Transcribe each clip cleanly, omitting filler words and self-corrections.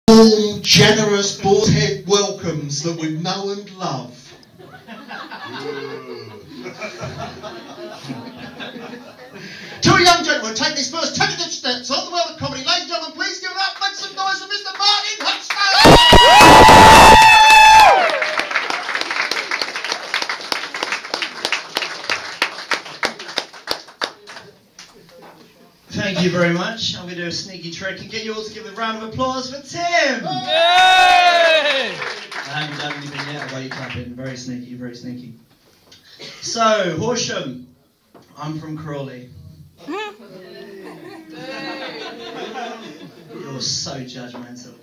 Warm, generous, boar's-head welcomes that we know and love. Two young gentlemen take these first tentative steps on the world of comedy. Ladies and gentlemen, please give it up, make some noise for Mr. Martin Huxter! Thank you very much. I'm going to do a sneaky trick and get you all to give a round of applause for Tim! Yay! I haven't done anything yet, I've got you clapping. Very sneaky, very sneaky. So, Horsham. I'm from Crawley. You're so judgmental.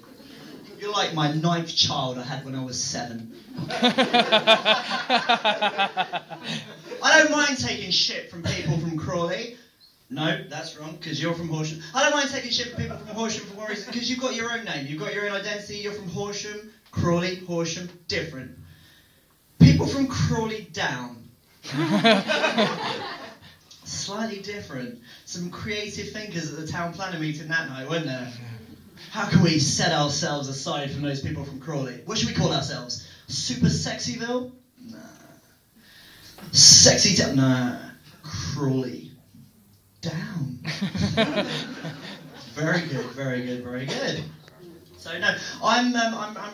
You're like my 9th child I had when I was 7. I don't mind taking shit from people from Crawley. No, that's wrong, because you're from Horsham. I don't mind taking shit from people from Horsham for one reason, because you've got your own name, you've got your own identity, you're from Horsham, Crawley, Horsham, different. People from Crawley down. Slightly different. Some creative thinkers at the town planning meeting that night, weren't there? How can we set ourselves aside from those people from Crawley? What should we call ourselves? Super Sexyville? Nah. Sexy town? Nah. Crawley. Down. Very good, very good, very good. So no, I'm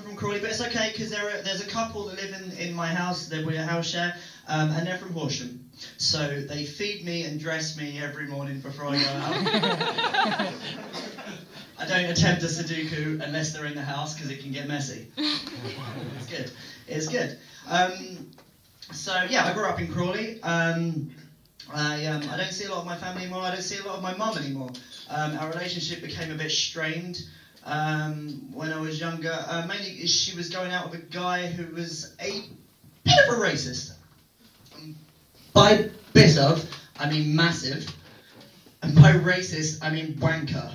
from Crawley, but it's okay because there's a couple that live in my house. We're a house share, and they're from Horsham. So they feed me and dress me every morning before I go out. I don't attempt a Sudoku unless they're in the house because it can get messy. It's good. It's good. So yeah, I grew up in Crawley. I don't see a lot of my family anymore. I don't see a lot of my mum anymore. Our relationship became a bit strained when I was younger. Mainly she was going out with a guy who was a bit of a racist. By bit of, I mean massive. And by racist, I mean wanker.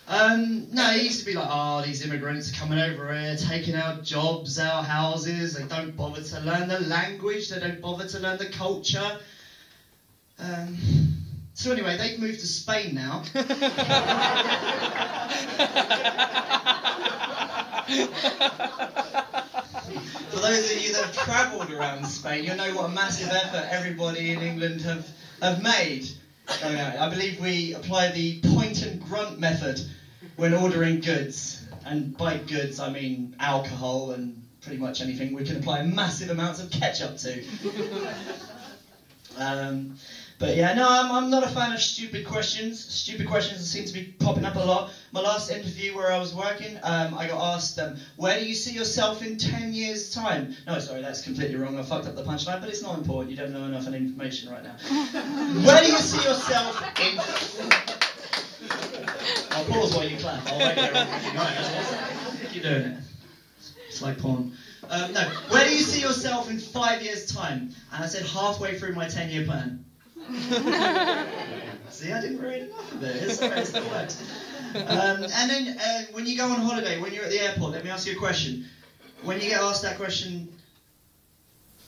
No, he used to be like, oh, these immigrants are coming over here, taking our jobs, our houses, they don't bother to learn the language, they don't bother to learn the culture. So anyway, they've moved to Spain now. For those of you that have travelled around Spain, you'll know what a massive effort everybody in England have made. I believe we apply the point and grunt method when ordering goods. And by goods, I mean alcohol and pretty much anything we can apply massive amounts of ketchup to. But yeah, no, I'm not a fan of stupid questions. Stupid questions seem to be popping up a lot. My last interview where I was working, I got asked, where do you see yourself in 10 years' time? No, sorry, that's completely wrong. I fucked up the punchline, but it's not important. You don't know enough information right now. Where do you see yourself in... I'll pause while you clap. I'll wait there. Right, keep doing it. It's like porn. No, where do you see yourself in 5 years' time? And I said halfway through my 10-year plan. See, I didn't read enough of it. It's okay, it still works. And then when you go on holiday, when you're at the airport, let me ask you a question. When you get asked that question,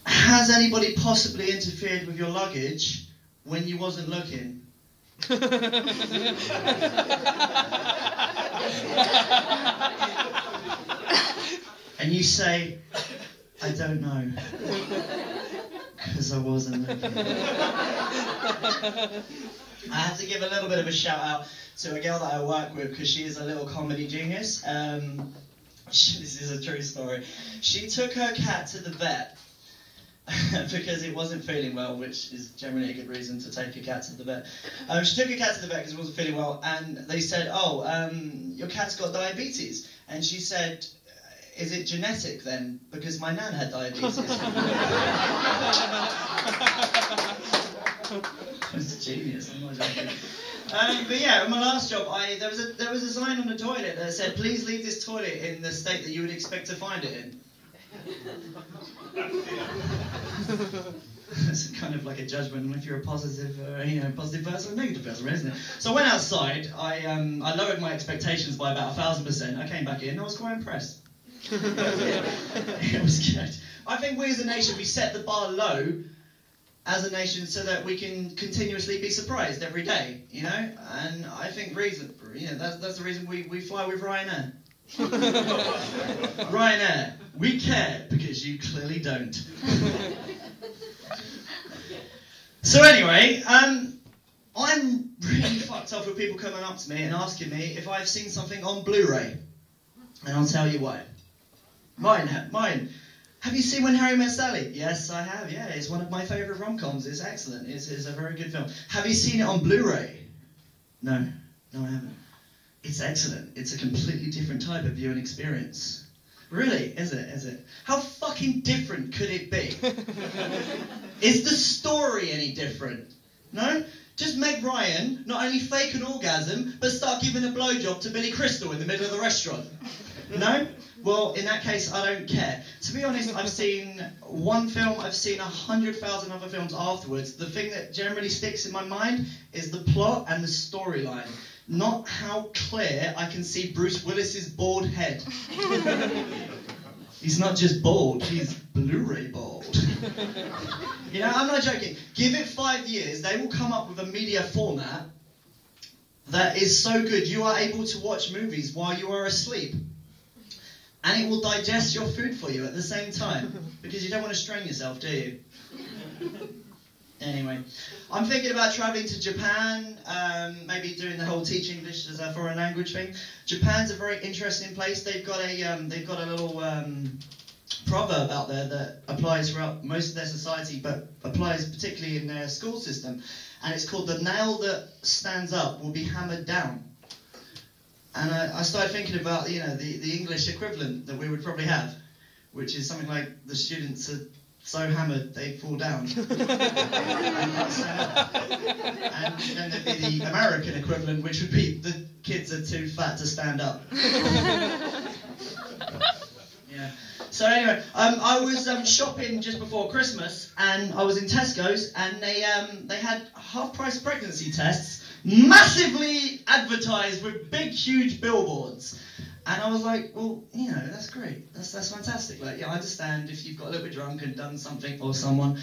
has anybody possibly interfered with your luggage when you wasn't looking? And you say, I don't know. Because I wasn't looking. I have to give a little bit of a shout out to a girl that I work with because she is a little comedy genius. This is a true story. She took her cat to the vet because it wasn't feeling well, which is generally a good reason to take a cat to the vet. She took her cat to the vet because it wasn't feeling well, and they said, oh, your cat's got diabetes. And she said, is it genetic then? Because my nan had diabetes. It's genius, I'm not joking. But yeah, in my last job, there was a sign on the toilet that said, please leave this toilet in the state that you would expect to find it in. It's kind of like a judgment if you're a positive person or a negative person, isn't it? So I went outside, I lowered my expectations by about 1,000%. I came back in, I was quite impressed. It was good. I think we as a nation, we set the bar low, as a nation so that we can continuously be surprised every day, you know? And I think that's the reason we fly with Ryanair. Ryanair, we care because you clearly don't. So anyway, I'm really fucked off with people coming up to me and asking me if I've seen something on Blu-ray. And I'll tell you why. Mine. Have you seen When Harry Met Sally? Yes, I have, yeah. It's one of my favourite rom-coms. It's excellent. It's a very good film. Have you seen it on Blu-ray? No, I haven't. It's excellent. It's a completely different type of viewing experience. Really, is it? How fucking different could it be? Is the story any different? No? Just Meg Ryan not only fake an orgasm, but start giving a blowjob to Billy Crystal in the middle of the restaurant. No? Well, in that case, I don't care. To be honest, I've seen one film, I've seen 100,000 other films afterwards. The thing that generally sticks in my mind is the plot and the storyline. Not how clear I can see Bruce Willis's bald head. He's not just bald, he's Blu-ray bald. You know, I'm not joking. Give it 5 years, they will come up with a media format that is so good you are able to watch movies while you are asleep. And it will digest your food for you at the same time. Because you don't want to strain yourself, do you? Anyway, I'm thinking about travelling to Japan, maybe doing the whole teach English as a foreign language thing. Japan's a very interesting place. They've got a little proverb out there that applies throughout most of their society, but applies particularly in their school system. And it's called "the nail that stands up will be hammered down." And I started thinking about, the English equivalent that we would probably have, which is something like the students are so hammered they fall down. And then there'd be the American equivalent, which would be the kids are too fat to stand up. Yeah. So anyway, I was shopping just before Christmas, and I was in Tesco's, and they had half-price pregnancy tests, massively advertised with big, huge billboards. And I was like, well, that's great. That's fantastic. Like, I understand if you've got a little bit drunk and done something or someone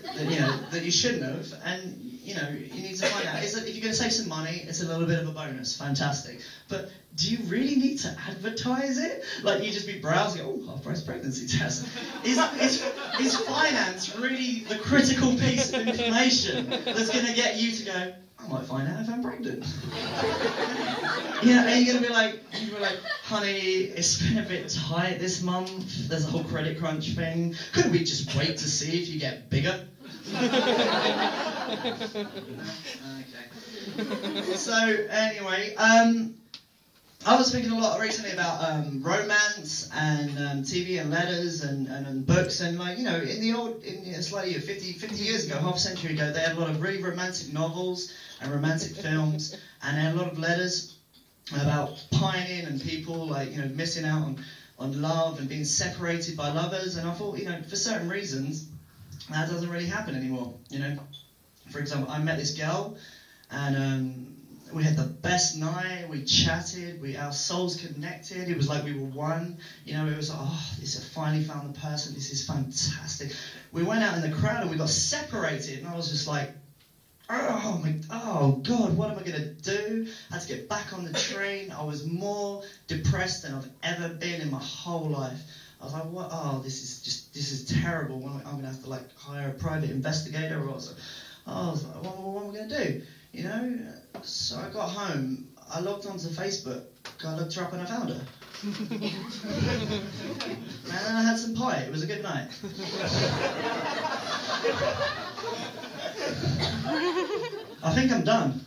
that you shouldn't have, and you need to find out. If you're going to save some money, it's a little bit of a bonus. Fantastic. But do you really need to advertise it? Like, you just be browsing, half-price pregnancy test. Is finance really the critical piece of information that's going to get you to go, I might find out if I'm pregnant? And you're going to be like, honey, it's been a bit tight this month. There's a whole credit crunch thing. Couldn't we just wait to see if you get bigger? Okay. So, anyway, I was thinking a lot recently about romance and TV and letters and books, and slightly 50 years ago, half a century ago, they had a lot of really romantic novels and romantic films, and they had a lot of letters about pining and people missing out on love and being separated by lovers. And I thought, for certain reasons, that doesn't really happen anymore. For example, I met this girl, and we had the best night. We chatted. Our souls connected. It was like we were one. It was like, I finally found the person. This is fantastic. We went out in the crowd and we got separated, and I was just like, oh God, what am I gonna do? I had to get back on the train. I was more depressed than I've ever been in my whole life. I was like, what? This is terrible. I'm gonna have to hire a private investigator, or what am I gonna do? So I got home, I logged onto Facebook, I looked her up and I found her. And then I had some pie, it was a good night. I think I'm done.